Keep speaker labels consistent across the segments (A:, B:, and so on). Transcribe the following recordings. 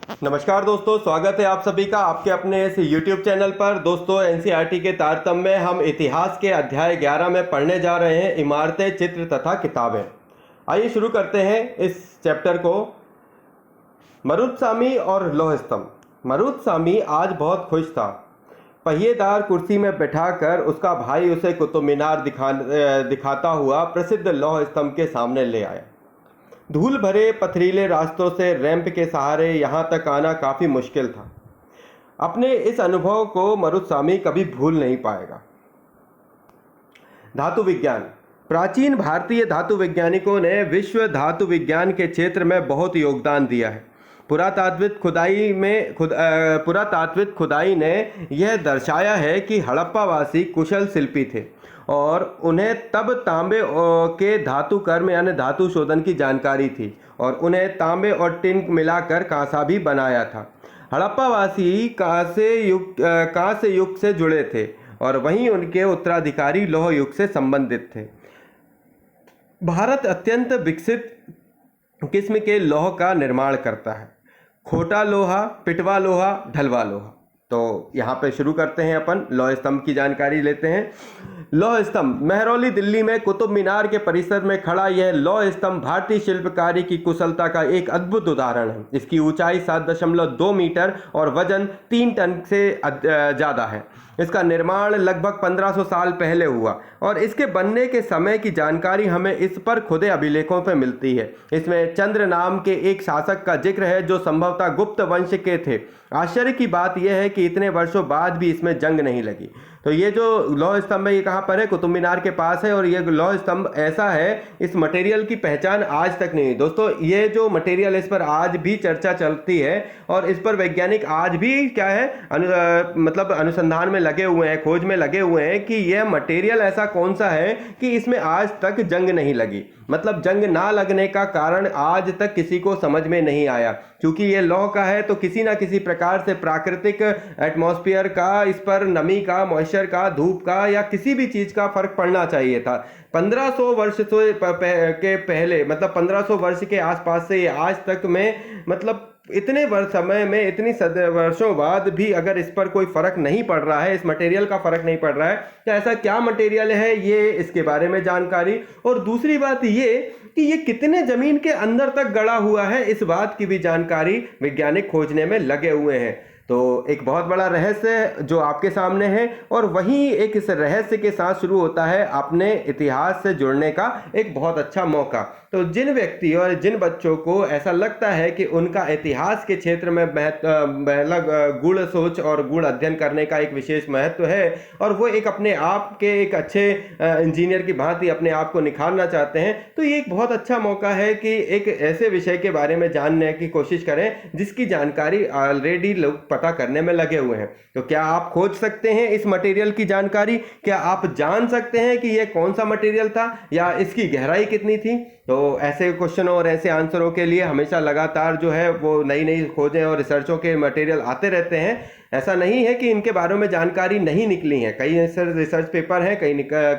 A: नमस्कार दोस्तों, स्वागत है आप सभी का आपके अपने इस YouTube चैनल पर। दोस्तों, एनसीईआरटी के तारतम्य में हम इतिहास के अध्याय 11 में पढ़ने जा रहे हैं इमारतें, चित्र तथा किताबें। आइए शुरू करते हैं इस चैप्टर को। मरुत्सामी और लौह स्तंभ। मरुत्सामी आज बहुत खुश था। पहिएदार कुर्सी में बैठाकर उसका भाई उसे कुतुब मीनार दिखाता हुआ प्रसिद्ध लौह स्तंभ के सामने ले आया। धूल भरे पथरीले रास्तों से रैंप के सहारे यहाँ तक आना काफ़ी मुश्किल था। अपने इस अनुभव को मरुत्सामी कभी भूल नहीं पाएगा। धातु विज्ञान। प्राचीन भारतीय धातु वैज्ञानिकों ने विश्व धातु विज्ञान के क्षेत्र में बहुत योगदान दिया है। पुरातात्विक खुदाई ने यह दर्शाया है कि हड़प्पावासी कुशल शिल्पी थे और उन्हें तब तांबे के धातु कर्म यानी धातु शोधन की जानकारी थी और उन्हें तांबे और टिन मिलाकर कांसा भी बनाया था। हड़प्पावासी कांस्य युग से जुड़े थे और वहीं उनके उत्तराधिकारी लौह युग से संबंधित थे। भारत अत्यंत विकसित किस्म के लौह का निर्माण करता है। खोटा लोहा, पिटवा लोहा, ढलवा लोहा। तो यहाँ पे शुरू करते हैं, अपन लौह स्तंभ की जानकारी लेते हैं। लौह स्तंभ। महरौली दिल्ली में कुतुब मीनार के परिसर में खड़ा यह लौह स्तंभ भारतीय शिल्पकारी की कुशलता का एक अद्भुत उदाहरण है। इसकी ऊंचाई 7.2 मीटर और वजन 3 टन से ज़्यादा है। इसका निर्माण लगभग 1500 साल पहले हुआ और इसके बनने के समय की जानकारी हमें इस पर खुदे अभिलेखों पर मिलती है। इसमें चंद्र नाम के एक शासक का जिक्र है जो संभवतः गुप्त वंश के थे। आश्चर्य की बात यह है कि इतने वर्षों बाद भी इसमें जंग नहीं लगी। तो ये जो लौह स्तंभ है ये कहाँ पर है? कुतुब मीनार के पास है। और ये लौह स्तंभ ऐसा है, इस मटेरियल की पहचान आज तक नहीं हुई। दोस्तों, ये जो मटेरियल इस पर आज भी चर्चा चलती है और इस पर वैज्ञानिक आज भी क्या है मतलब अनुसंधान में लगे हुए हैं, खोज में लगे हुए हैं कि यह मटेरियल ऐसा कौन सा है कि इसमें आज तक जंग नहीं लगी। मतलब जंग ना लगने का कारण आज तक किसी को समझ में नहीं आया। क्योंकि ये लौह का है तो किसी ना किसी प्रकार से प्राकृतिक एटमॉस्फेयर का, इस पर नमी का, मॉइस्चर का, धूप का या किसी भी चीज़ का फर्क पड़ना चाहिए था। 1500 वर्ष के पहले, मतलब 1500 वर्ष के आसपास से ये आज तक में, मतलब इतने समय में, इतनी वर्षों बाद भी अगर इस पर कोई फर्क नहीं पड़ रहा है, इस मटेरियल का फर्क नहीं पड़ रहा है, तो ऐसा क्या मटेरियल है, ये इसके बारे में जानकारी। और दूसरी बात ये कि ये कितने जमीन के अंदर तक गड़ा हुआ है, इस बात की भी जानकारी वैज्ञानिक खोजने में लगे हुए हैं। तो एक बहुत बड़ा रहस्य जो आपके सामने है और वहीं एक इस रहस्य के साथ शुरू होता है अपने इतिहास से जुड़ने का एक बहुत अच्छा मौका। तो जिन व्यक्ति और जिन बच्चों को ऐसा लगता है कि उनका इतिहास के क्षेत्र में गूढ़ सोच और गूढ़ अध्ययन करने का एक विशेष महत्व है और वो एक अपने आप के एक अच्छे इंजीनियर की भांति अपने आप को निखारना चाहते हैं, तो ये एक बहुत अच्छा मौका है कि एक ऐसे विषय के बारे में जानने की कोशिश करें जिसकी जानकारी ऑलरेडी लोग पता करने में लगे हुए हैं। तो क्या आप खोज सकते हैं इस मटेरियल की जानकारी? क्या आप जान सकते हैं कि यह कौन सा मटेरियल था या इसकी गहराई कितनी थी? तो ऐसे क्वेश्चन और ऐसे आंसरों के लिए हमेशा लगातार जो है वो नई नई खोजें और रिसर्चों के मटेरियल आते रहते हैं। ऐसा नहीं है कि इनके बारे में जानकारी नहीं निकली है, कई रिसर्च पेपर हैं,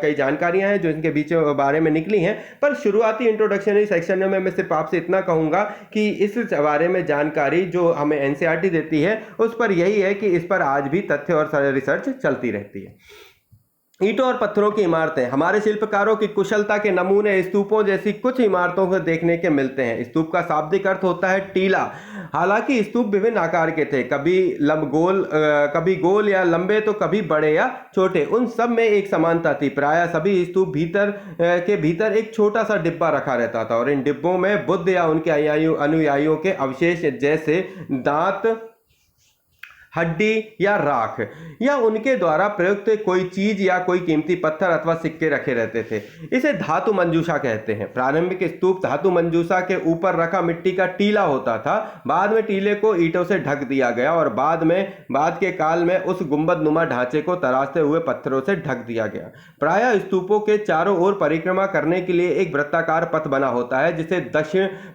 A: कई जानकारियां हैं जो इनके बीच बारे में निकली हैं। पर शुरुआती इंट्रोडक्शनरी सेक्शन में मैं सिर्फ आपसे इतना कहूँगा कि इस बारे में जानकारी जो हमें एनसीईआरटी देती है उस पर यही है कि इस पर आज भी तथ्य और रिसर्च चलती रहती है। ईंटों और पत्थरों की इमारतें। हमारे शिल्पकारों की कुशलता के नमूने स्तूपों जैसी कुछ इमारतों को देखने के मिलते हैं। स्तूप का शाब्दिक अर्थ होता है टीला। हालांकि स्तूप विभिन्न आकार के थे, कभी गोल या लंबे तो कभी बड़े या छोटे। उन सब में एक समानता थी। प्रायः सभी स्तूप के भीतर एक छोटा सा डिब्बा रखा रहता था और इन डिब्बों में बुद्ध या उनके अनुयायियों के अवशेष जैसे दांत, हड्डी या राख या उनके द्वारा प्रयुक्त कोई चीज या कोई कीमती पत्थर अथवा सिक्के रखे रहते थे। इसे धातु मंजूषा कहते हैं। प्रारंभिक स्तूप धातु मंजूषा के ऊपर रखा मिट्टी का टीला होता था। बाद में टीले को ईंटों से ढक दिया गया और बाद के काल में उस गुंबद नुमा ढांचे को तराशते हुए पत्थरों से ढक दिया गया। प्रायः स्तूपों के चारों ओर परिक्रमा करने के लिए एक वृत्ताकार पथ बना होता है जिसे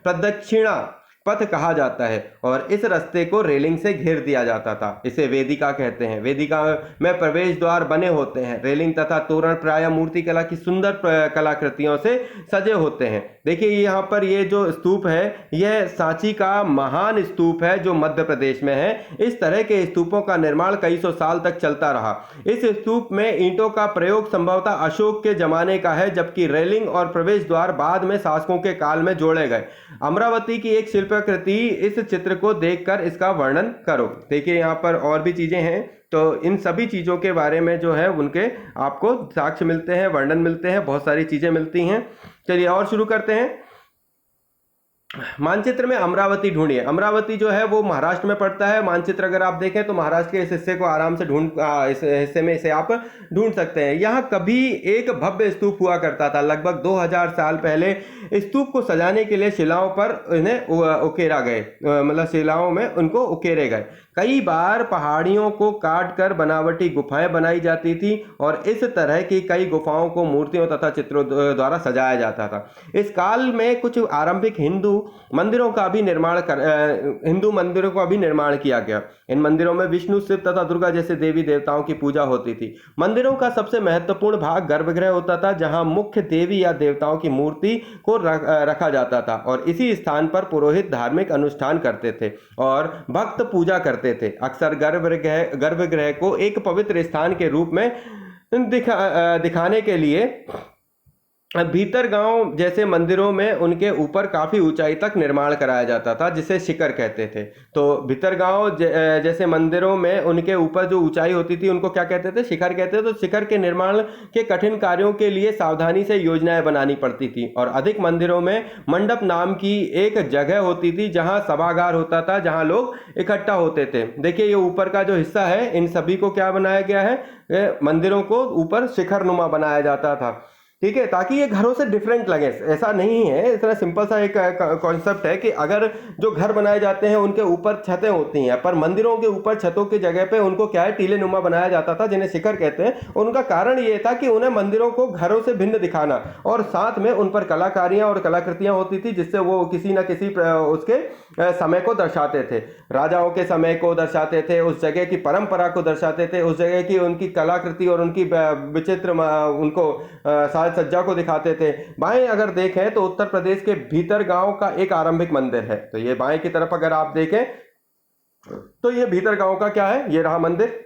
A: प्रदक्षिणा पथ कहा जाता है और इस रास्ते को रेलिंग से घेर दिया जाता था। इसे वेदिका कहते हैं। वेदिका में प्रवेश द्वार बने होते हैं। रेलिंग तथा तोरण प्राय मूर्तिकला की सुंदर कलाकृतियों से सजे होते हैं। देखिए यहाँ पर ये जो स्तूप है यह सांची का महान स्तूप है जो मध्य प्रदेश में है। इस तरह के स्तूपों का निर्माण कई सौ साल तक चलता रहा। इस स्तूप में ईंटों का प्रयोग संभवतः अशोक के जमाने का है, जबकि रेलिंग और प्रवेश द्वार बाद में शासकों के काल में जोड़े गए। अमरावती की एक शिल्पकृति, इस चित्र को देखकर इसका वर्णन करो। देखिए यहाँ पर और भी चीजें हैं, तो इन सभी चीजों के बारे में जो है उनके आपको साक्ष्य मिलते हैं, वर्णन मिलते हैं, बहुत सारी चीजें मिलती हैं। चलिए और शुरू करते हैं। मानचित्र में अमरावती ढूंढिए। अमरावती जो है वो महाराष्ट्र में पड़ता है। मानचित्र अगर आप देखें तो महाराष्ट्र के इस हिस्से को आराम से इस हिस्से में इसे आप ढूंढ सकते हैं। यहाँ कभी एक भव्य स्तूप हुआ करता था। लगभग 2000 साल पहले स्तूप को सजाने के लिए शिलाओं पर इन्हें उकेरा गए, मतलब शिलाओं में उनको उकेरे गए। कई बार पहाड़ियों को काट कर बनावटी गुफाएं बनाई जाती थी और इस तरह की कई गुफाओं को मूर्तियों तथा चित्रों द्वारा सजाया जाता था। इस काल में कुछ आरंभिक हिंदू मंदिरों का भी निर्माण किया गया। इन मंदिरों में विष्णु, शिव तथा दुर्गा जैसे देवी देवताओं की पूजा होती थी। मंदिरों का सबसे महत्वपूर्ण भाग गर्भगृह होता था, जहां मुख्य देवी या देवताओं की मूर्ति को रखा जाता था और इसी स्थान पर पुरोहित धार्मिक अनुष्ठान करते थे और भक्त पूजा करते थे। अक्सर गर्भगृह को एक पवित्र स्थान के रूप में दिखाने के लिए भीतर गांव जैसे मंदिरों में उनके ऊपर काफी ऊंचाई तक निर्माण कराया जाता था, जिसे शिखर कहते थे। तो भीतर गांव जैसे मंदिरों में उनके ऊपर जो ऊंचाई होती थी उनको क्या कहते थे? शिखर कहते थे। तो शिखर के निर्माण के कठिन कार्यों के लिए सावधानी से योजनाएं बनानी पड़ती थी और अधिक मंदिरों में मंडप नाम की एक जगह होती थी जहां सभागार होता था, जहां लोग इकट्ठा होते थे। देखिए ये ऊपर का जो हिस्सा है, इन सभी को क्या बनाया गया है? मंदिरों को ऊपर शिखर नुमा बनाया जाता था, ठीक है, ताकि ये घरों से डिफरेंट लगे। ऐसा नहीं है, इतना सिंपल सा एक कॉन्सेप्ट है कि अगर जो घर बनाए जाते हैं उनके ऊपर छतें होती हैं, पर मंदिरों के ऊपर छतों की जगह पे उनको क्या है, टीले नुमा बनाया जाता था, जिन्हें शिखर कहते हैं। उनका कारण ये था कि उन्हें मंदिरों को घरों से भिन्न दिखाना और साथ में उन पर कलाकारियां और कलाकृतियां होती थी, जिससे वो किसी न किसी उसके समय को दर्शाते थे। राजाओं के समय को दर्शाते थे, उस जगह की परंपरा को दर्शाते थे, उस जगह की उनकी कलाकृति और उनकी विचित्र उनको साज सज्जा को दिखाते थे। बाएं अगर देखें तो उत्तर प्रदेश के भीतर गांव का एक आरंभिक मंदिर है। तो ये बाएं की तरफ अगर आप देखें तो ये भीतर गांव का क्या है, ये रहा मंदिर।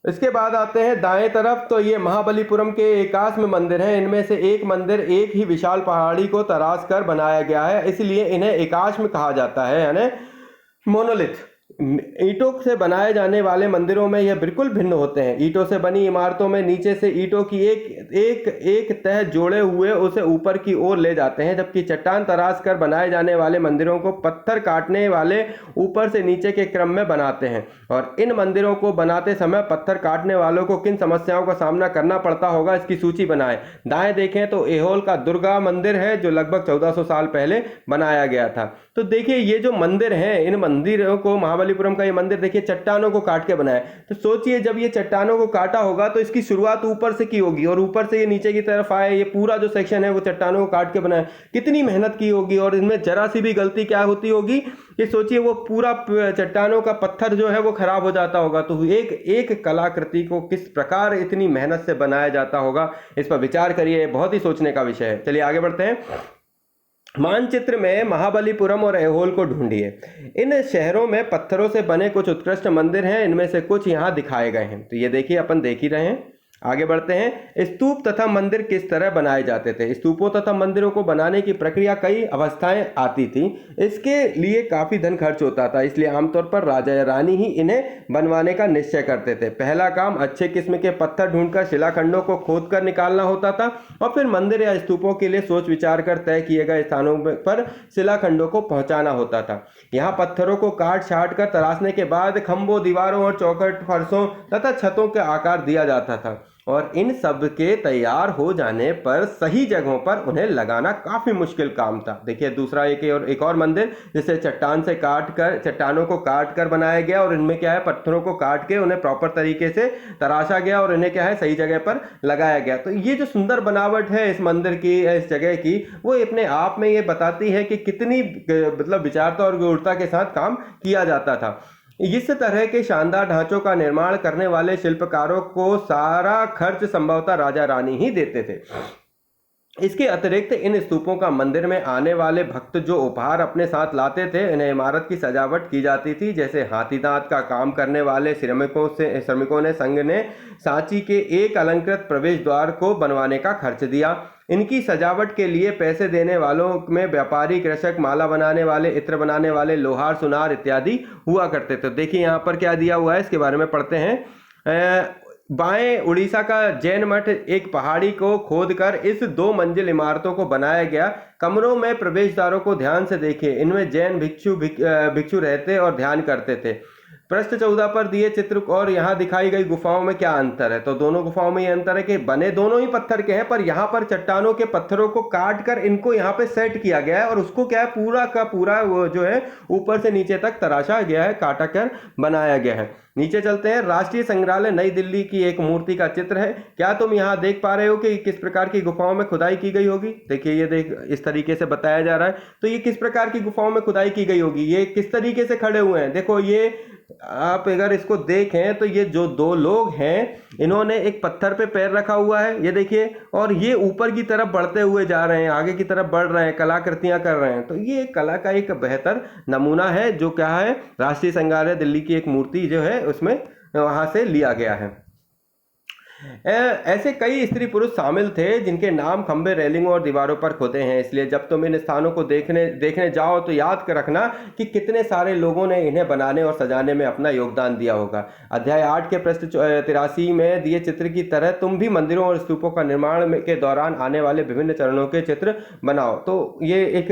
A: इसके बाद आते हैं दाएं तरफ, तो ये महाबलीपुरम के एकाश्म मंदिर हैं। इनमें से एक मंदिर एक ही विशाल पहाड़ी को तराश कर बनाया गया है, इसलिए इन्हें एकाश्म कहा जाता है, यानी मोनोलिथ। ईंटों से बनाए जाने वाले मंदिरों में यह बिल्कुल भिन्न होते हैं। ईंटों से बनी इमारतों में नीचे से ईंटों की एक तह जोड़े हुए उसे ऊपर की ओर ले जाते हैं, जबकि चट्टान तराश कर बनाए जाने वाले मंदिरों को पत्थर काटने वाले ऊपर से नीचे के क्रम में बनाते हैं। और इन मंदिरों को बनाते समय पत्थर काटने वालों को किन समस्याओं का सामना करना पड़ता होगा, इसकी सूची बनाएं। दाएं देखें तो एहोल का दुर्गा मंदिर है, जो लगभग 1400 साल पहले बनाया गया था। तो देखिए ये जो मंदिर हैं, इन मंदिरों को, महाबलीपुरम का ये मंदिर देखिए चट्टानों को काट के बनाया। तो सोचिए जब ये चट्टानों को काटा होगा तो इसकी शुरुआत ऊपर से की होगी और ऊपर से ये नीचे की तरफ आए, ये पूरा जो सेक्शन है वो चट्टानों को काट के बनाया। कितनी मेहनत की होगी और इनमें जरा सी भी गलती क्या होती होगी, ये सोचिए वो पूरा चट्टानों का पत्थर जो है वो खराब हो जाता होगा। तो एक कलाकृति को किस प्रकार इतनी मेहनत से बनाया जाता होगा, इस पर विचार करिए, बहुत ही सोचने का विषय है। चलिए आगे बढ़ते हैं। मानचित्र में महाबलीपुरम और ऐहोल को ढूंढिए। इन शहरों में पत्थरों से बने कुछ उत्कृष्ट मंदिर हैं, इनमें से कुछ यहाँ दिखाए गए हैं। तो ये देखिए, अपन देख ही रहे हैं। आगे बढ़ते हैं। स्तूप तथा मंदिर किस तरह बनाए जाते थे? स्तूपों तथा मंदिरों को बनाने की प्रक्रिया कई अवस्थाएं आती थी। इसके लिए काफी धन खर्च होता था, इसलिए आमतौर पर राजा या रानी ही इन्हें बनवाने का निश्चय करते थे। पहला काम अच्छे किस्म के पत्थर ढूंढकर शिलाखंडों को खोद कर निकालना होता था और फिर मंदिर या स्तूपों के लिए सोच विचार कर तय किए गए स्थानों पर शिलाखंडों को पहुंचाना होता था। यहाँ पत्थरों को काट छाट कर तराशने के बाद खंभों, दीवारों और चौखट, फर्शों तथा छतों के आकार दिया जाता था। और इन सब के तैयार हो जाने पर सही जगहों पर उन्हें लगाना काफी मुश्किल काम था। देखिए दूसरा एक और मंदिर जिसे चट्टानों को काट कर बनाया गया, और इनमें क्या है, पत्थरों को काट के उन्हें प्रॉपर तरीके से तराशा गया और इन्हें क्या है, सही जगह पर लगाया गया। तो ये जो सुंदर बनावट है इस मंदिर की, इस जगह की, वो अपने आप में ये बताती है कि कितनी मतलब विचारता और गूढ़ता के साथ काम किया जाता था। इस तरह के शानदार ढांचों का निर्माण करने वाले शिल्पकारों को सारा खर्च संभवतः राजा रानी ही देते थे। इसके अतिरिक्त इन स्तूपों का मंदिर में आने वाले भक्त जो उपहार अपने साथ लाते थे, इन्हें इमारत की सजावट की जाती थी। जैसे हाथी दांत का काम करने वाले श्रमिकों ने संघ ने सांची के एक अलंकृत प्रवेश द्वार को बनवाने का खर्च दिया। इनकी सजावट के लिए पैसे देने वालों में व्यापारी, कृषक, माला बनाने वाले, इत्र बनाने वाले, लोहार, सुनार इत्यादि हुआ करते थे। देखिए यहाँ पर क्या दिया हुआ है, इसके बारे में पढ़ते हैं। बाएं उड़ीसा का जैन मठ एक पहाड़ी को खोदकर इस 2 मंजिल इमारतों को बनाया गया। कमरों में प्रवेश द्वारों को ध्यान से देखिए, इनमें जैन भिक्षु रहते और ध्यान करते थे। पृष्ठ 14 पर दिए चित्र और यहाँ दिखाई गई गुफाओं में क्या अंतर है? तो दोनों गुफाओं में ये अंतर है कि बने दोनों ही पत्थर के हैं, पर यहाँ पर चट्टानों के पत्थरों को काट कर इनको यहाँ पे सेट किया गया है, और उसको क्या है, पूरा का पूरा वो जो है ऊपर से नीचे तक तराशा गया है, काटा कर बनाया गया है। नीचे चलते हैं। राष्ट्रीय संग्रहालय नई दिल्ली की एक मूर्ति का चित्र है। क्या तुम यहाँ देख पा रहे हो कि किस प्रकार की गुफाओं में खुदाई की गई होगी? देखिए ये देख, इस तरीके से बताया जा रहा है। तो ये किस प्रकार की गुफाओं में खुदाई की गई होगी, ये किस तरीके से खड़े हुए हैं? देखो ये आप अगर इसको देखें तो ये जो 2 लोग हैं, इन्होंने एक पत्थर पे पैर रखा हुआ है, ये देखिए, और ये ऊपर की तरफ बढ़ते हुए जा रहे हैं, आगे की तरफ बढ़ रहे हैं, कलाकृतियां कर रहे हैं। तो ये कला का एक बेहतर नमूना है, जो क्या है, राष्ट्रीय संग्रहालय दिल्ली की एक मूर्ति जो है उसमें वहां से लिया गया है। ऐसे कई स्त्री पुरुष शामिल थे जिनके नाम खंबे, रेलिंगों और दीवारों पर खुदे हैं। इसलिए जब तुम इन स्थानों को देखने जाओ तो याद रखना कि कितने सारे लोगों ने इन्हें बनाने और सजाने में अपना योगदान दिया होगा। अध्याय 8 के पृष्ठ 83 में दिए चित्र की तरह तुम भी मंदिरों और स्तूपों का निर्माण के दौरान आने वाले विभिन्न चरणों के चित्र बनाओ। तो ये एक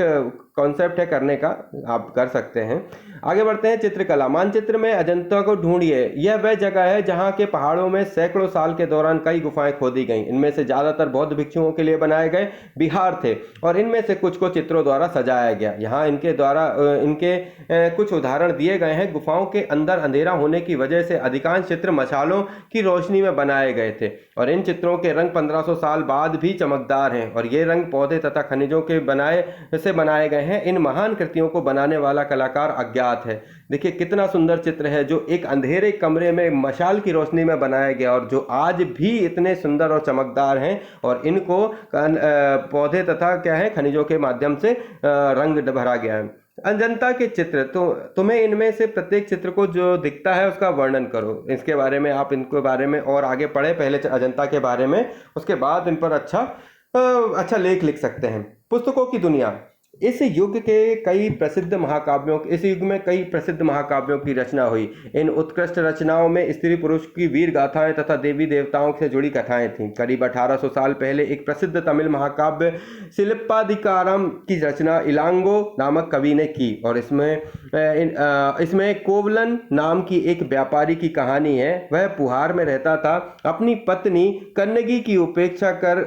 A: कॉन्सेप्ट है करने का, आप कर सकते हैं। आगे बढ़ते हैं। चित्रकला। मानचित्र में अजंता को ढूंढिए। यह वह जगह है जहां के पहाड़ों में सैकड़ों साल के दौरान कई गुफाएं खोदी गईं। इनमें से ज्यादातर बौद्ध भिक्षुओं के लिए बनाए गए विहार थे और इनमें से कुछ को चित्रों द्वारा सजाया गया। यहाँ इनके कुछ उदाहरण दिए गए हैं। गुफाओं के अंदर अंधेरा होने की वजह से अधिकांश चित्र मशालों की रोशनी में बनाए गए थे और इन चित्रों के रंग 1500 साल बाद भी चमकदार हैं और ये रंग पौधे तथा खनिजों के बनाए गए हैं। इन महान कृतियों को बनाने वाला कलाकार अज्ञात है। देखिए कितना सुंदर चित्र है जो एक अंधेरे कमरे में मशाल की रोशनी में बनाया गया और जो आज भी इतने सुंदर और चमकदार हैं और इनको पौधे तथा क्या है खनिजों के माध्यम से रंग भरा गया है। अजंता के चित्र, तो तुम्हें इनमें से प्रत्येक चित्र को जो दिखता है उसका वर्णन करो। इसके बारे में आप इनके बारे में और आगे पढ़े, पहले अजंता के बारे में, उसके बाद इन पर अच्छा लेख लिख सकते हैं। पुस्तकों की दुनिया। इस युग में कई प्रसिद्ध महाकाव्यों की रचना हुई। इन उत्कृष्ट रचनाओं में स्त्री पुरुष की वीर गाथाएं तथा देवी देवताओं से जुड़ी कथाएं थीं। करीब 1800 साल पहले एक प्रसिद्ध तमिल महाकाव्य सिलप्पाधिकारम की रचना इलांगो नामक कवि ने की और इसमें कोवलन नाम की एक व्यापारी की कहानी है। वह पुहार में रहता था। अपनी पत्नी कन्नगी की उपेक्षा कर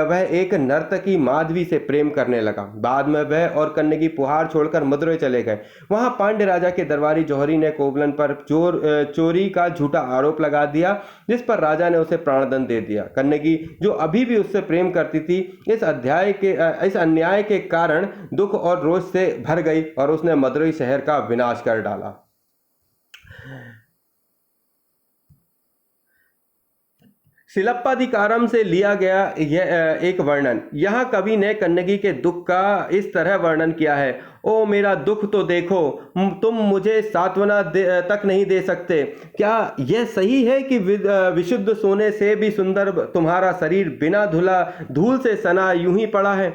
A: वह एक नर्तकी माधवी से प्रेम करने लगा। बाद में वह और कन्नगी पुहार छोड़कर मदुरै चले गए। वहां पांड्य राजा के दरबारी जौहरी ने कोवलन पर चोरी का झूठा आरोप लगा दिया, जिस पर राजा ने उसे प्राणदंड दे दिया। कन्नगी जो अभी भी उससे प्रेम करती थी, इस अन्याय के कारण दुख और रोष से भर गई और उसने मदुरै शहर का विनाश कर डाला। सिलप्पाधिकारम से लिया गया यह एक वर्णन। यहाँ कवि ने कन्नगी के दुख का इस तरह वर्णन किया है। ओ मेरा दुख तो देखो, तुम मुझे सांत्वना तक नहीं दे सकते। क्या यह सही है कि विशुद्ध सोने से भी सुंदर तुम्हारा शरीर बिना धूल से सना यूं ही पड़ा है?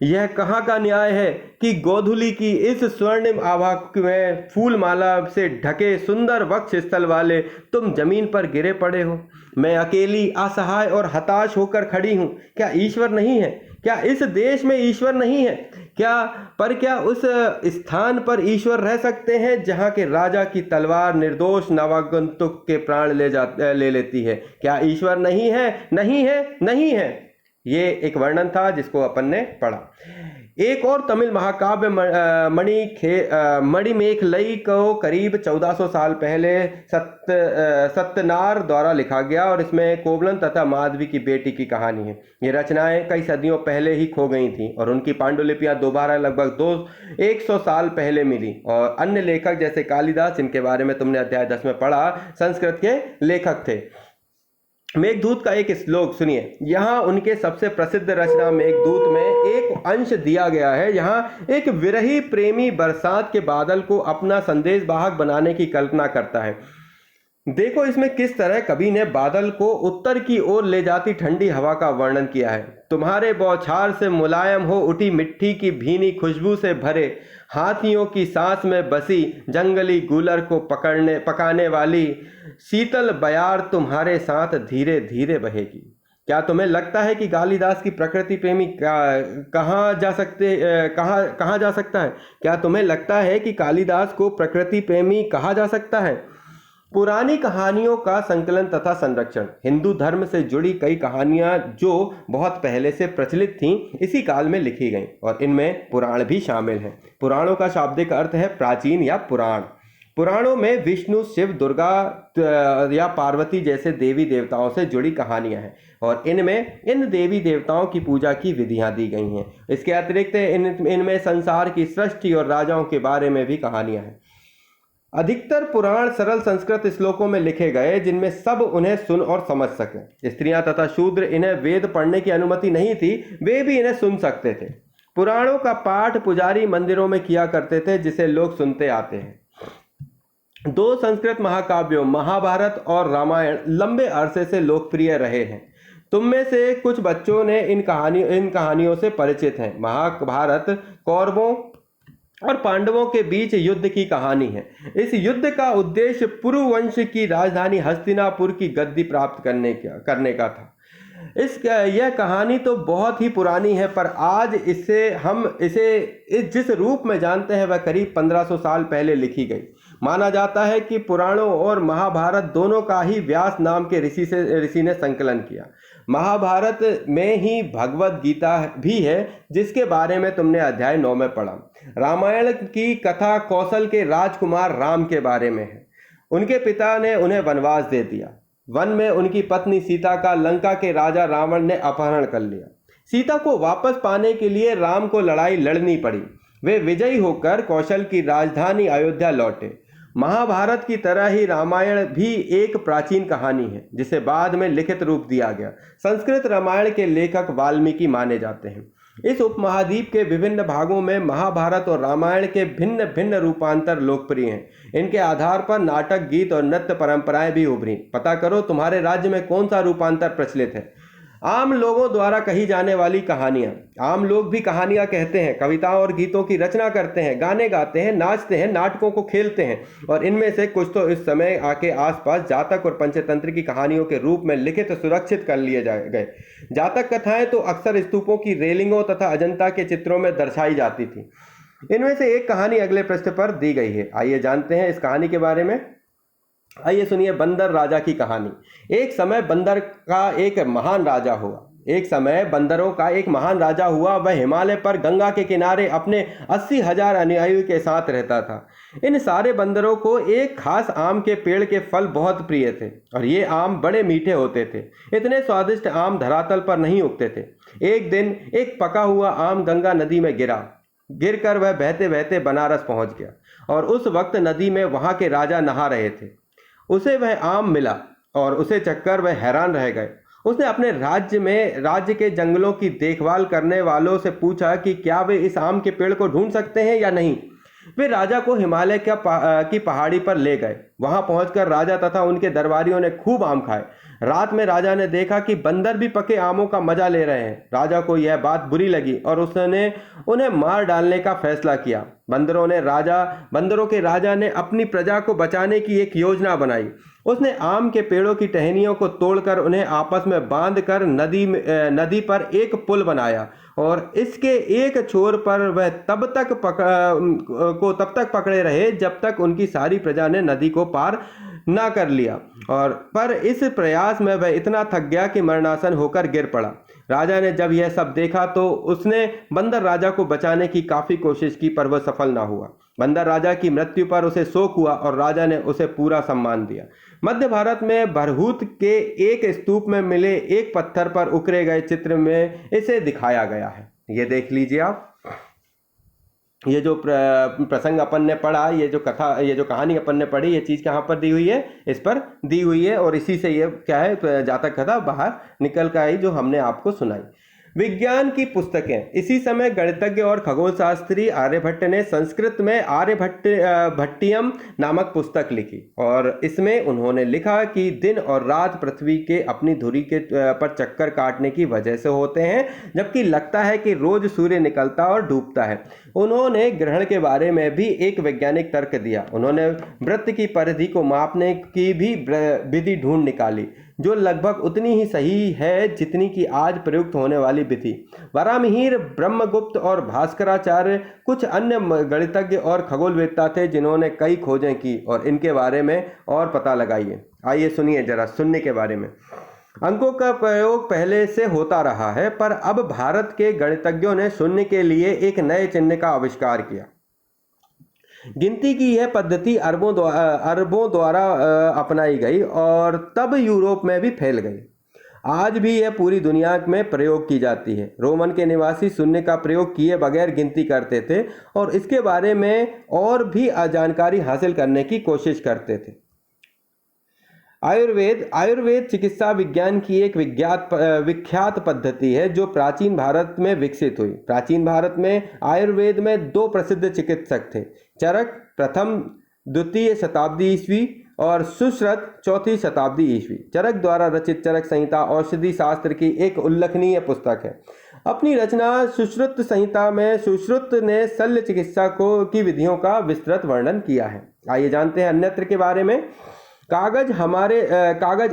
A: यह कहाँ का न्याय है कि गोधूली की इस स्वर्णिम आभा में फूलमाला से ढके सुंदर वक्ष स्थल वाले तुम जमीन पर गिरे पड़े हो। मैं अकेली, असहाय और हताश होकर खड़ी हूँ। क्या ईश्वर नहीं है? क्या इस देश में ईश्वर नहीं है? क्या उस स्थान पर ईश्वर रह सकते हैं जहाँ के राजा की तलवार निर्दोष नवागंतुक के प्राण ले लेती है? क्या ईश्वर नहीं है? नहीं है, नहीं है। ये एक वर्णन था जिसको अपन ने पढ़ा। एक और तमिल महाकाव्य मणिमेखलई को करीब 1400 साल पहले सत्यनार द्वारा लिखा गया और इसमें कोवलन तथा माधवी की बेटी की कहानी है। ये रचनाएं कई सदियों पहले ही खो गई थीं और उनकी पांडुलिपियां दोबारा लगभग 100 साल पहले मिली। और अन्य लेखक जैसे कालिदास, जिनके बारे में तुमने अध्याय 10 में पढ़ा, संस्कृत के लेखक थे। मेघदूत का एक श्लोक सुनिए। यहाँ उनके सबसे प्रसिद्ध रचना मेघदूत में एक अंश दिया गया है। यहाँ एक विरही प्रेमी बरसात के बादल को अपना संदेशवाहक बनाने की कल्पना करता है। देखो इसमें किस तरह कवि ने बादल को उत्तर की ओर ले जाती ठंडी हवा का वर्णन किया है। तुम्हारे बौछार से मुलायम हो उठी मिट्टी की भीनी खुशबू से भरे हाथियों की सांस में बसी जंगली गूलर को पकाने वाली शीतल बयार तुम्हारे साथ धीरे धीरे बहेगी। क्या तुम्हें लगता है कि कालिदास की प्रकृति प्रेमी कहाँ जा सकता है? क्या तुम्हें लगता है कि कालिदास को प्रकृति प्रेमी कहा जा सकता है? पुरानी कहानियों का संकलन तथा संरक्षण। हिंदू धर्म से जुड़ी कई कहानियां जो बहुत पहले से प्रचलित थीं, इसी काल में लिखी गईं और इनमें पुराण भी शामिल हैं। पुराणों का शाब्दिक अर्थ है प्राचीन या पुराण। पुराणों में विष्णु, शिव, दुर्गा या पार्वती जैसे देवी देवताओं से जुड़ी कहानियां हैं और इनमें इन देवी देवताओं की पूजा की विधियां दी गई हैं। इसके अतिरिक्त इनमें संसार की सृष्टि और राजाओं के बारे में भी कहानियां हैं। अधिकतर पुराण सरल संस्कृत श्लोकों में लिखे गए जिनमें सब उन्हें सुन और समझ सकें। स्त्रियां तथा शूद्र इन्हें वेद पढ़ने की अनुमति नहीं थी, वे भी इन्हें सुन सकते थे। पुराणों का पाठ पुजारी मंदिरों में किया करते थे, जिसे लोग सुनते आते हैं। दो संस्कृत महाकाव्यों महाभारत और रामायण लंबे अरसे से लोकप्रिय रहे हैं। तुम में से कुछ बच्चों ने इन कहानियों से परिचित हैं। महाभारत कौरवों और पांडवों के बीच युद्ध की कहानी है। इस युद्ध का उद्देश्य पुरुवंश की राजधानी हस्तिनापुर की गद्दी प्राप्त करने का था। यह कहानी तो बहुत ही पुरानी है, पर आज इसे जिस रूप में जानते हैं वह करीब 1500 साल पहले लिखी गई। माना जाता है कि पुराणों और महाभारत दोनों का ही व्यास नाम के ऋषि ने संकलन किया। महाभारत में ही भगवत गीता भी है, जिसके बारे में तुमने अध्याय 9 में पढ़ा। रामायण की कथा कौशल के राजकुमार राम के बारे में है। उनके पिता ने उन्हें वनवास दे दिया। वन में उनकी पत्नी सीता का लंका के राजा रावण ने अपहरण कर लिया। सीता को वापस पाने के लिए राम को लड़ाई लड़नी पड़ी। वे विजयी होकर कौशल की राजधानी अयोध्या लौटे। महाभारत की तरह ही रामायण भी एक प्राचीन कहानी है, जिसे बाद में लिखित रूप दिया गया। संस्कृत रामायण के लेखक वाल्मीकि माने जाते हैं। इस उपमहाद्वीप के विभिन्न भागों में महाभारत और रामायण के भिन्न भिन्न रूपांतर लोकप्रिय हैं। इनके आधार पर नाटक, गीत और नृत्य परंपराएं भी उभरी। पता करो तुम्हारे राज्य में कौन सा रूपांतर प्रचलित है। आम लोगों द्वारा कही जाने वाली कहानियां। आम लोग भी कहानियां कहते हैं, कविताओं और गीतों की रचना करते हैं, गाने गाते हैं, नाचते हैं, नाटकों को खेलते हैं और इनमें से कुछ तो इस समय आके आसपास जातक और पंचतंत्र की कहानियों के रूप में लिखित सुरक्षित कर लिए गए। जातक कथाएं तो अक्सर स्तूपों की रेलिंगों तथा अजंता के चित्रों में दर्शाई जाती थी। इनमें से एक कहानी अगले पृष्ठ पर दी गई है। आइए जानते हैं इस कहानी के बारे में। आइए सुनिए बंदर राजा की कहानी। एक समय बंदरों का एक महान राजा हुआ। वह हिमालय पर गंगा के किनारे अपने 80,000 अनुयायियों के साथ रहता था। इन सारे बंदरों को एक खास आम के पेड़ के फल बहुत प्रिय थे और ये आम बड़े मीठे होते थे। इतने स्वादिष्ट आम धरातल पर नहीं उगते थे। एक दिन एक पका हुआ आम गंगा नदी में गिरकर वह बहते बहते बनारस पहुंच गया और उस वक्त नदी में वहां के राजा नहा रहे थे। उसे वह आम मिला और उसे चखकर वह हैरान रह गए। उसने अपने राज्य के जंगलों की देखभाल करने वालों से पूछा कि क्या वे इस आम के पेड़ को ढूंढ सकते हैं या नहीं। वे राजा को हिमालय की पहाड़ी पर ले गए वहां पहुंचकर राजा तथा उनके दरबारियों ने खूब आम खाए। रात में राजा ने देखा कि बंदर भी पके आमों का मजा ले रहे हैं। राजा को यह बात बुरी लगी और उसने उन्हें मार डालने का फैसला किया। बंदरों के राजा ने अपनी प्रजा को बचाने की एक योजना बनाई। उसने आम के पेड़ों की टहनियों को तोड़कर उन्हें आपस में बांधकर नदी पर एक पुल बनाया और इसके एक छोर पर वह तब तक पकड़े रहे जब तक उनकी सारी प्रजा ने नदी को पार ना कर लिया। और पर इस प्रयास में वह इतना थक गया कि मरणासन होकर गिर पड़ा। राजा ने जब यह सब देखा तो उसने बंदर राजा को बचाने की काफी कोशिश की, पर वह सफल ना हुआ। बंदर राजा की मृत्यु पर उसे शोक हुआ और राजा ने उसे पूरा सम्मान दिया। मध्य भारत में भरहूत के एक स्तूप में मिले एक पत्थर पर उकरे गए चित्र में इसे दिखाया गया है। ये देख लीजिए आप। ये जो प्रसंग अपन ने पढ़ा, ये जो कहानी अपन ने पढ़ी, ये चीज कहाँ पर दी हुई है? इस पर दी हुई है और इसी से ये क्या है, जातक कथा बाहर निकल कर आई जो हमने आपको सुनाई। विज्ञान की पुस्तकें। इसी समय गणितज्ञ और खगोल शास्त्री आर्यभट्ट ने संस्कृत में आर्यभट्टियम नामक पुस्तक लिखी और इसमें उन्होंने लिखा कि दिन और रात पृथ्वी के अपनी धुरी के पर चक्कर काटने की वजह से होते हैं, जबकि लगता है कि रोज सूर्य निकलता और डूबता है। उन्होंने ग्रहण के बारे में भी एक वैज्ञानिक तर्क दिया। उन्होंने वृत्त की परिधि को मापने की भी विधि ढूंढ निकाली जो लगभग उतनी ही सही है जितनी की आज प्रयुक्त होने वाली विधि। वराहमिहिर, ब्रह्मगुप्त और भास्कराचार्य कुछ अन्य गणितज्ञ और खगोलवेत्ता थे जिन्होंने कई खोजें की और इनके बारे में और पता लगाइए। आइए सुनिए जरा शून्य के बारे में। अंकों का प्रयोग पहले से होता रहा है, पर अब भारत के गणितज्ञों ने शून्य के लिए एक नए चिन्ह का आविष्कार किया। गिनती की यह पद्धति अरबों द्वारा अपनाई गई और तब यूरोप में भी फैल गई। आज भी यह पूरी दुनिया में प्रयोग की जाती है। रोमन के निवासी शून्य का प्रयोग किए बगैर गिनती करते थे और इसके बारे में और भी जानकारी हासिल करने की कोशिश करते थे। आयुर्वेद चिकित्सा विज्ञान की एक विख्यात पद्धति है जो प्राचीन भारत में विकसित हुई। प्राचीन भारत में आयुर्वेद में दो प्रसिद्ध चिकित्सक थे, चरक प्रथम द्वितीय शताब्दी ईस्वी और सुश्रुत चौथी शताब्दी ईस्वी। चरक द्वारा रचित चरक संहिता औषधि शास्त्र की एक उल्लेखनीय पुस्तक है। अपनी रचना सुश्रुत संहिता में सुश्रुत ने शल्य चिकित्सा की विधियों का विस्तृत वर्णन किया है। आइए जानते हैं अन्यत्र के बारे में। कागज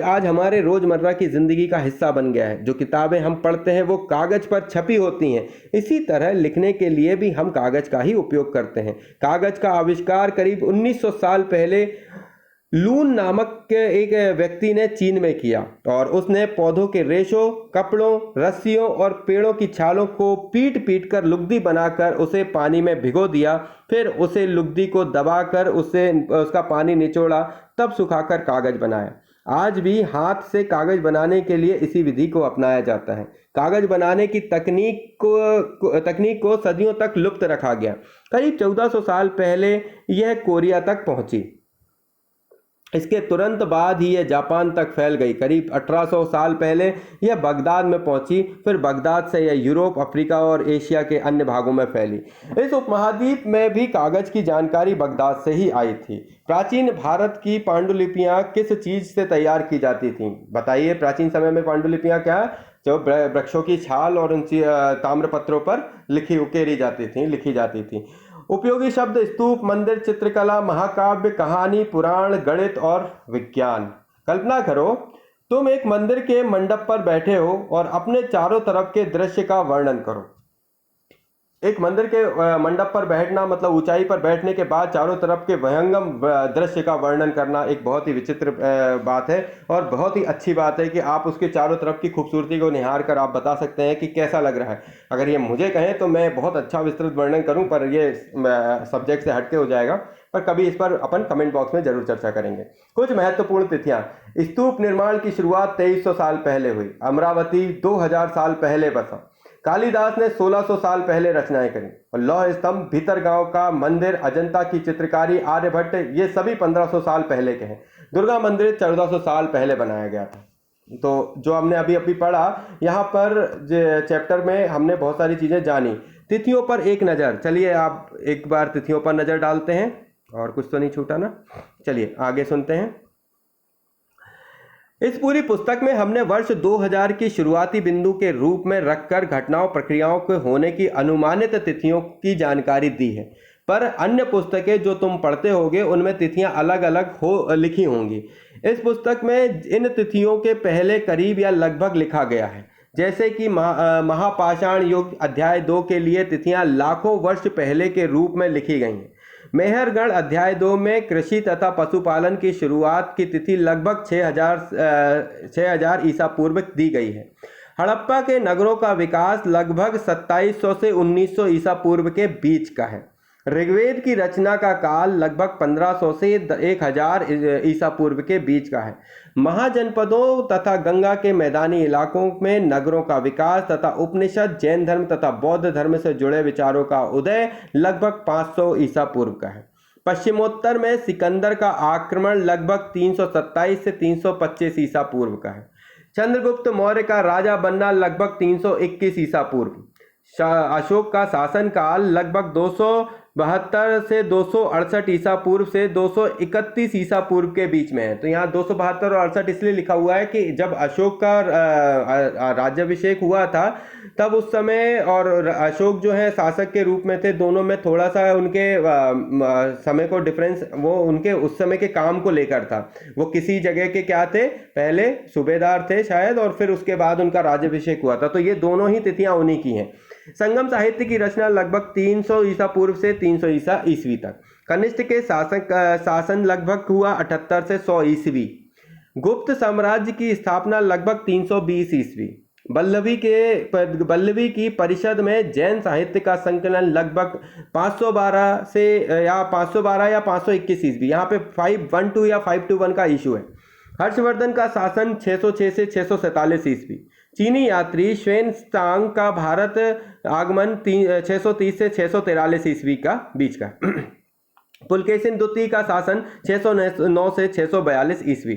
A: आज हमारे रोजमर्रा की जिंदगी का हिस्सा बन गया है। जो किताबें हम पढ़ते हैं वो कागज पर छपी होती हैं। इसी तरह लिखने के लिए भी हम कागज का ही उपयोग करते हैं। कागज का आविष्कार करीब 1900 साल पहले लून नामक एक व्यक्ति ने चीन में किया और उसने पौधों के रेशों, कपड़ों, रस्सियों और पेड़ों की छालों को पीट कर लुगदी बनाकर उसे पानी में भिगो दिया। फिर उसे लुगदी को दबाकर उसका पानी निचोड़ा, तब सुखाकर कागज बनाया। आज भी हाथ से कागज बनाने के लिए इसी विधि को अपनाया जाता है। कागज बनाने की तकनीक को सदियों तक लुप्त रखा गया। करीब 1400 साल पहले यह कोरिया तक पहुंची। इसके तुरंत बाद ही यह जापान तक फैल गई। करीब 1800 साल पहले यह बगदाद में पहुंची। फिर बगदाद से यह यूरोप, अफ्रीका और एशिया के अन्य भागों में फैली। इस उपमहाद्वीप में भी कागज की जानकारी बगदाद से ही आई थी। प्राचीन भारत की पांडुलिपियां किस चीज से तैयार की जाती थीं? बताइए, प्राचीन समय में पांडुलिपियां क्या, जो वृक्षों की छाल और उन ताम्रपत्रों पर लिखी जाती थी। उपयोगी शब्द स्तूप, मंदिर, चित्रकला, महाकाव्य, कहानी, पुराण, गणित और विज्ञान। कल्पना करो, तुम एक मंदिर के मंडप पर बैठे हो और अपने चारों तरफ के दृश्य का वर्णन करो। एक मंदिर के मंडप पर बैठना मतलब ऊंचाई पर बैठने के बाद चारों तरफ के भयंगम दृश्य का वर्णन करना एक बहुत ही विचित्र बात है और बहुत ही अच्छी बात है कि आप उसके चारों तरफ की खूबसूरती को निहार कर आप बता सकते हैं कि कैसा लग रहा है। अगर ये मुझे कहें तो मैं बहुत अच्छा विस्तृत वर्णन करूं, पर ये सब्जेक्ट से हटके हो जाएगा, पर कभी इस पर अपन कमेंट बॉक्स में जरूर चर्चा करेंगे। कुछ महत्वपूर्ण तिथियां। स्तूप निर्माण की शुरुआत 2300 साल पहले हुई। अमरावती 2000 साल पहले बसा। कालिदास ने 1600 साल पहले रचनाएं करी। और लौह स्तंभ, भीतरगांव का मंदिर, अजंता की चित्रकारी, आर्यभट्ट, ये सभी 1500 साल पहले के हैं। दुर्गा मंदिर 1400 साल पहले बनाया गया था। तो जो हमने अभी पढ़ा, यहाँ पर चैप्टर में हमने बहुत सारी चीजें जानी। तिथियों पर एक नज़र। चलिए आप एक बार तिथियों पर नज़र डालते हैं। और कुछ तो नहीं छूटा ना? चलिए आगे सुनते हैं। इस पूरी पुस्तक में हमने वर्ष 2000 की शुरुआती बिंदु के रूप में रखकर घटनाओं प्रक्रियाओं के होने की अनुमानित तिथियों की जानकारी दी है, पर अन्य पुस्तकें जो तुम पढ़ते होगे उनमें तिथियां अलग अलग हो लिखी होंगी। इस पुस्तक में इन तिथियों के पहले करीब या लगभग लिखा गया है, जैसे कि महापाषाण युग अध्याय 2 के लिए तिथियां लाखों वर्ष पहले के रूप में लिखी गई हैं। मेहरगढ़ अध्याय 2 में कृषि तथा पशुपालन की शुरुआत की तिथि लगभग 6000 ईसा पूर्व दी गई है। हड़प्पा के नगरों का विकास लगभग 2700 से 1900 ईसा पूर्व के बीच का है। ऋग्वेद की रचना का काल लगभग 1500 से 1000 ईसा पूर्व के बीच का है। महाजनपदों तथा गंगा के मैदानी इलाकों में नगरों का विकास तथा उपनिषद, जैन धर्म तथा बौद्ध धर्म से जुड़े विचारों का उदय लगभग 500 ईसा पूर्व का है। पश्चिमोत्तर में सिकंदर का आक्रमण लगभग 327 से 325 ईसा पूर्व का है। चंद्रगुप्त मौर्य का राजा बनना लगभग 321 ईसा पूर्व। अशोक का शासनकाल लगभग 272 से 268 ईसा पूर्व से 231 ईसा पूर्व के बीच में है। तो यहाँ 272 और 68 इसलिए लिखा हुआ है कि जब अशोक का राज्याभिषेक हुआ था तब उस समय, और अशोक जो है शासक के रूप में थे, दोनों में थोड़ा सा उनके समय को डिफरेंस वो उनके उस समय के काम को लेकर था। वो किसी जगह के क्या थे, पहले सूबेदार थे शायद, और फिर उसके बाद उनका राज्याभिषेक हुआ था। तो ये दोनों ही तिथियां उन्हीं की हैं। संगम साहित्य की रचना लगभग 300 ईसा पूर्व से 300 ईसा ईस्वी तक। कनिष्ठ के शासन लगभग हुआ 78 से 100 ईस्वी। गुप्त साम्राज्य की स्थापना लगभग 320 ईस्वी। बल्लवी की परिषद में जैन साहित्य का संकलन लगभग 512 से या 521 ईस्वी। यहाँ पे 512 या 521 का इशू है। हर्षवर्धन का शासन 606 से 647 ईस्वी। चीनी यात्री श्वेन-त्सांग का भारत आगमन 630 से 643 ईस्वी का बीच का। पुलकेशिन द्वितीय का शासन 609 से 642 ईस्वी।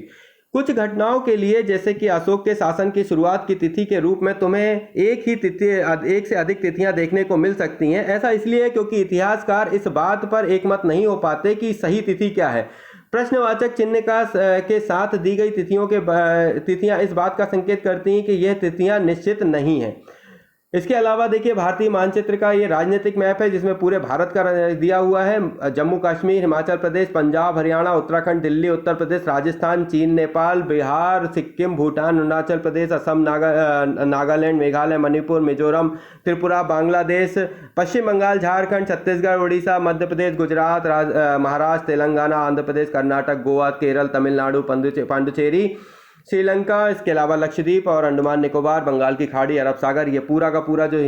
A: कुछ घटनाओं के लिए, जैसे कि अशोक के शासन की शुरुआत की तिथि के रूप में तुम्हें एक से अधिक तिथियां देखने को मिल सकती हैं। ऐसा इसलिए है क्योंकि इतिहासकार इस बात पर एकमत नहीं हो पाते कि सही तिथि क्या है। प्रश्नवाचक चिन्ह के साथ दी गई तिथियां इस बात का संकेत करती हैं कि यह तिथियां निश्चित नहीं हैं। इसके अलावा देखिए, भारतीय मानचित्र का ये राजनीतिक मैप है जिसमें पूरे भारत का दिया हुआ है। जम्मू कश्मीर, हिमाचल प्रदेश, पंजाब, हरियाणा, उत्तराखंड, दिल्ली, उत्तर प्रदेश, राजस्थान, चीन, नेपाल, बिहार, सिक्किम, भूटान, अरुणाचल प्रदेश, असम, नागालैंड, मेघालय, मणिपुर, मिजोरम, त्रिपुरा, बांग्लादेश, पश्चिम बंगाल, झारखंड, छत्तीसगढ़, उड़ीसा, मध्य प्रदेश, गुजरात, महाराष्ट्र, तेलंगाना, आंध्र प्रदेश, कर्नाटक, गोवा, केरल, तमिलनाडु, पांडुचेरी, श्रीलंका, इसके अलावा लक्षद्वीप और अंडमान निकोबार, बंगाल की खाड़ी, अरब सागर, ये पूरा का पूरा जो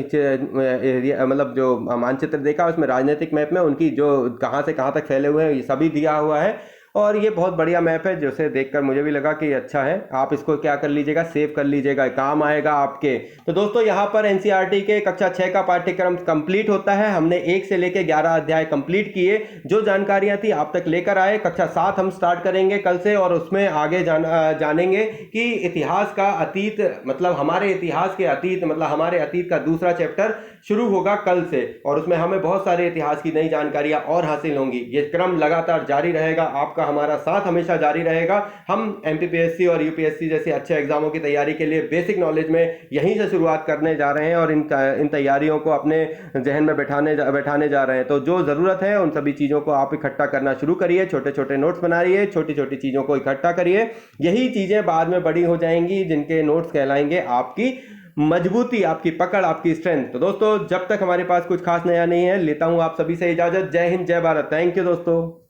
A: मतलब जो मानचित्र देखा उसमें राजनीतिक मैप में उनकी जो कहाँ से कहाँ तक फैले हुए हैं ये सभी दिया हुआ है। और ये बहुत बढ़िया मैप है, जिसे देखकर मुझे भी लगा कि अच्छा है। आप इसको क्या कर लीजिएगा, सेव कर लीजिएगा, काम आएगा आपके। तो दोस्तों, यहाँ पर एनसीईआरटी के कक्षा 6 का पाठ्यक्रम कंप्लीट होता है। हमने 1 से लेकर 11 अध्याय कंप्लीट किए। जो जानकारियां थी आप तक लेकर आए। कक्षा 7 हम स्टार्ट करेंगे कल से, और उसमें आगे जानेंगे कि इतिहास का अतीत, मतलब हमारे इतिहास के अतीत, मतलब हमारे अतीत का दूसरा चैप्टर शुरू होगा कल से, और उसमें हमें बहुत सारे इतिहास की नई जानकारियां और हासिल होंगी। ये क्रम लगातार जारी रहेगा, आपका हमारा साथ हमेशा जारी रहेगा। हम एमपीपीएससी और यूपीएससी जैसे अच्छे एग्जामों की तैयारी के लिए बेसिक नॉलेज में यहीं से शुरुआत करने जा रहे हैं, और इन तैयारियों को अपने जहन में बैठाने जा रहे हैं। तो जो ज़रूरत है उन सभी चीज़ों को आप इकट्ठा करना शुरू करिए, छोटे छोटे नोट्स बनाइए, छोटी छोटी चीज़ों को इकट्ठा करिए। यही चीज़ें बाद में बड़ी हो जाएंगी, जिनके नोट्स कहलाएंगे आपकी मजबूती, आपकी पकड़, आपकी स्ट्रेंथ। तो दोस्तों, जब तक हमारे पास कुछ खास नया नहीं है, लेता हूं आप सभी से इजाजत। जय हिंद, जय भारत। थैंक यू दोस्तों।